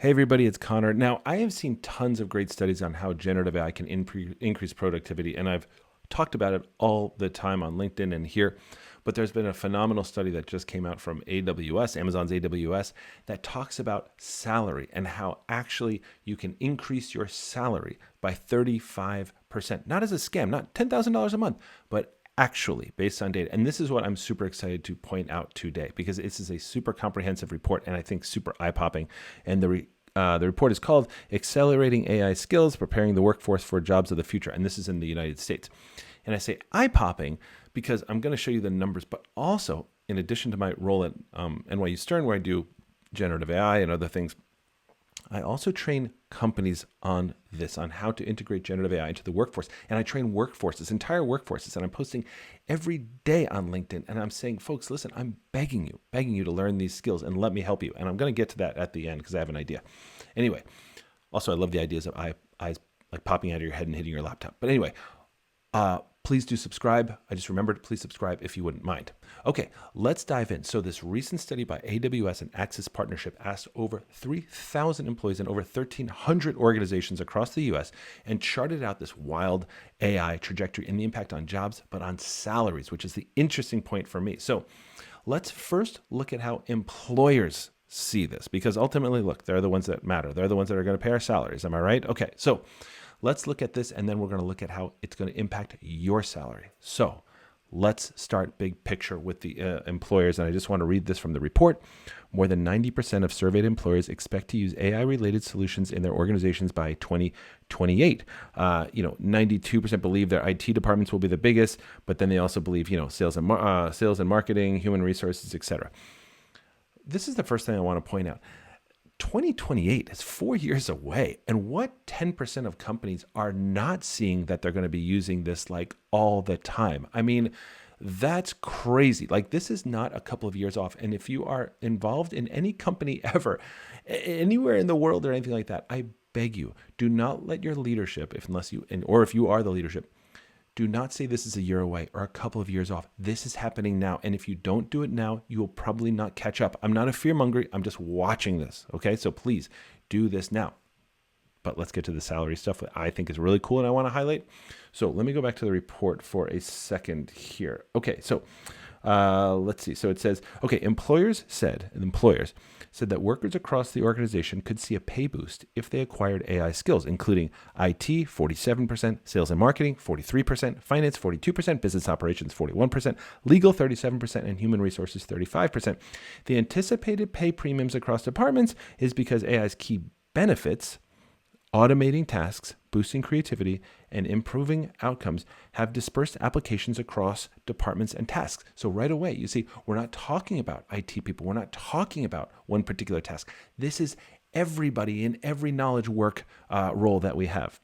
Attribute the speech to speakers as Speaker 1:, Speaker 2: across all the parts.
Speaker 1: Hey everybody, it's Conor. Now, I have seen tons of great studies on how generative AI can increase productivity, and I've talked about it all the time on LinkedIn and here. But there's been a phenomenal study that just came out from AWS, Amazon's AWS, that talks about salary and how actually you can increase your salary by 35%. Not as a scam, not $10,000 a month, but actually based on data. And this is what I'm super excited to point out today because this is a super comprehensive report and I think super eye-popping. And the report is called Accelerating AI Skills, Preparing the Workforce for Jobs of the Future. And this is in the United States. And I say eye-popping because I'm going to show you the numbers, but also in addition to my role at NYU Stern, where I do generative AI and other things, I also train companies on this, on how to integrate generative AI into the workforce. And I train workforces, entire workforces, and I'm posting every day on LinkedIn. And I'm saying, folks, listen, I'm begging you to learn these skills and let me help you. And I'm going to get to that at the end because I have an idea. Anyway, also, I love the ideas of eyes like popping out of your head and hitting your laptop. But anyway, please do subscribe. I just remembered, please subscribe if you wouldn't mind. Okay, let's dive in. So this recent study by AWS and Access Partnership asked over 3,000 employees in over 1,300 organizations across the US and charted out this wild AI trajectory and the impact on jobs, but on salaries, which is the interesting point for me. So let's first look at how employers see this, because ultimately, look, they're the ones that matter. They're the ones that are going to pay our salaries. Am I right? Okay, so let's look at this, and then we're going to look at how it's going to impact your salary. So let's start big picture with the employers, and I just want to read this from the report. More than 90% of surveyed employers expect to use AI-related solutions in their organizations by 2028. 92% believe their IT departments will be the biggest, but then they also believe, sales and marketing, human resources, etc. This is the first thing I want to point out. 2028 is 4 years away. And what 10% of companies are not seeing that they're going to be using this like all the time? I mean, that's crazy. Like, this is not a couple of years off. And if you are involved in any company ever, anywhere in the world or anything like that, I beg you, do not let your leadership, if you are the leadership, do not say this is a year away or a couple of years off. This is happening now. And if you don't do it now, you will probably not catch up. I'm not a fearmonger. I'm just watching this. Okay. So please do this now. But let's get to the salary stuff that I think is really cool and I want to highlight. So let me go back to the report for a second here. Okay. So let's see. So it says, okay, employers said that workers across the organization could see a pay boost if they acquired AI skills, including IT, 47%, sales and marketing, 43%, finance, 42%, business operations, 41%, legal, 37%, and human resources, 35%. The anticipated pay premiums across departments is because AI's key benefits, automating tasks, boosting creativity, and improving outcomes, have dispersed applications across departments and tasks. So right away, you see, we're not talking about IT people. We're not talking about one particular task. This is everybody in every knowledge work role that we have.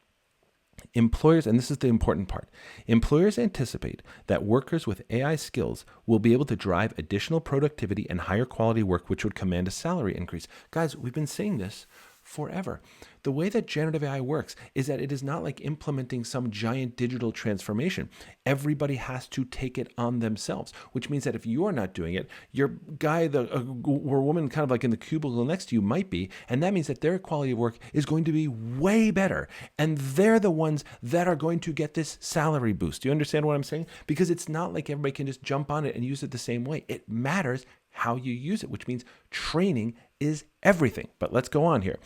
Speaker 1: Employers, and this is the important part, employers anticipate that workers with AI skills will be able to drive additional productivity and higher quality work, which would command a salary increase. Guys, we've been saying this forever. The way that generative AI works is that it is not like implementing some giant digital transformation. Everybody has to take it on themselves, which means that if you're not doing it, your guy or woman kind of like in the cubicle next to you might be, and that means that their quality of work is going to be way better. And they're the ones that are going to get this salary boost. Do you understand what I'm saying? Because it's not like everybody can just jump on it and use it the same way. It matters how you use it, which means training is everything. But let's go on here.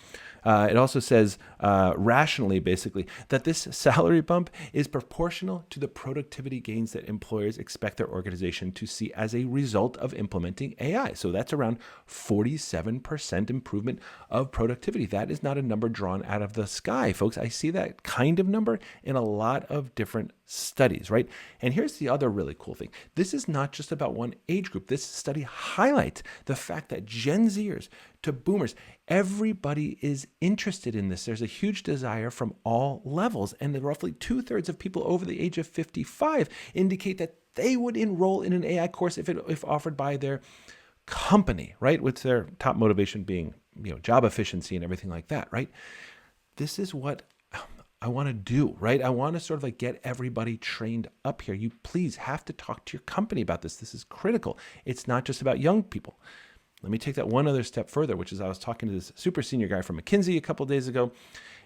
Speaker 1: It also says rationally, basically, that this salary bump is proportional to the productivity gains that employers expect their organization to see as a result of implementing AI. So that's around 47% improvement of productivity. That is not a number drawn out of the sky, folks. I see that kind of number in a lot of different studies, right? And here's the other really cool thing. This is not just about one age group. This study highlights the fact that Gen Zers to boomers, everybody is interested in this. There's a huge desire from all levels. And roughly 2/3 of people over the age of 55 indicate that they would enroll in an AI course if offered by their company, right? With their top motivation being, job efficiency and everything like that, right? This is what I want to do, right? I want to sort of like get everybody trained up here. You please have to talk to your company about this. This is critical. It's not just about young people. Let me take that one other step further, which is I was talking to this super senior guy from McKinsey a couple of days ago,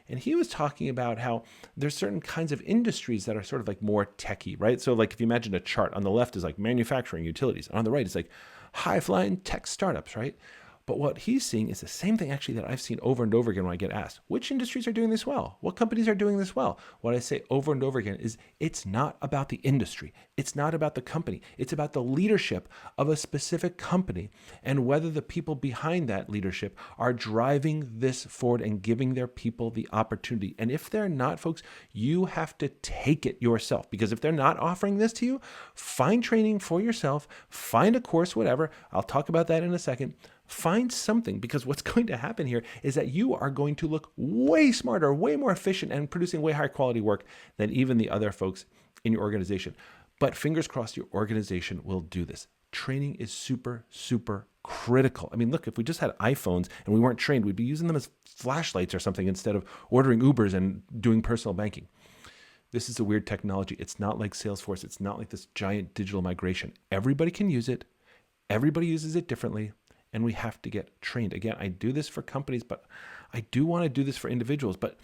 Speaker 1: and he was talking about how there's certain kinds of industries that are sort of like more techy, right? So like if you imagine a chart, on the left is like manufacturing, utilities, and on the right is like high-flying tech startups, right? But what he's seeing is the same thing actually that I've seen over and over again when I get asked, which industries are doing this well? What companies are doing this well? What I say over and over again is it's not about the industry. It's not about the company. It's about the leadership of a specific company and whether the people behind that leadership are driving this forward and giving their people the opportunity. And if they're not, folks, you have to take it yourself, because if they're not offering this to you, find training for yourself, find a course, whatever. I'll talk about that in a second. Find something, because what's going to happen here is that you are going to look way smarter, way more efficient, and producing way higher quality work than even the other folks in your organization. But fingers crossed, your organization will do this. Training is super, super critical. I mean, look, if we just had iPhones and we weren't trained, we'd be using them as flashlights or something instead of ordering Ubers and doing personal banking. This is a weird technology. It's not like Salesforce. It's not like this giant digital migration. Everybody can use it. Everybody uses it differently. And we have to get trained. Again, I do this for companies, but I do want to do this for individuals. But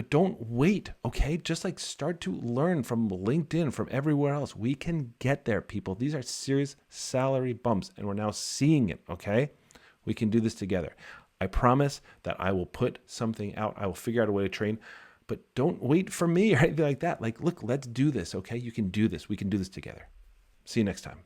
Speaker 1: don't wait, okay? Just like start to learn from LinkedIn, from everywhere else. We can get there, people. These are serious salary bumps, and we're now seeing it, okay? We can do this together. I promise that I will put something out. I will figure out a way to train. But don't wait for me or anything like that. Like, look, let's do this, okay? You can do this. We can do this together. See you next time.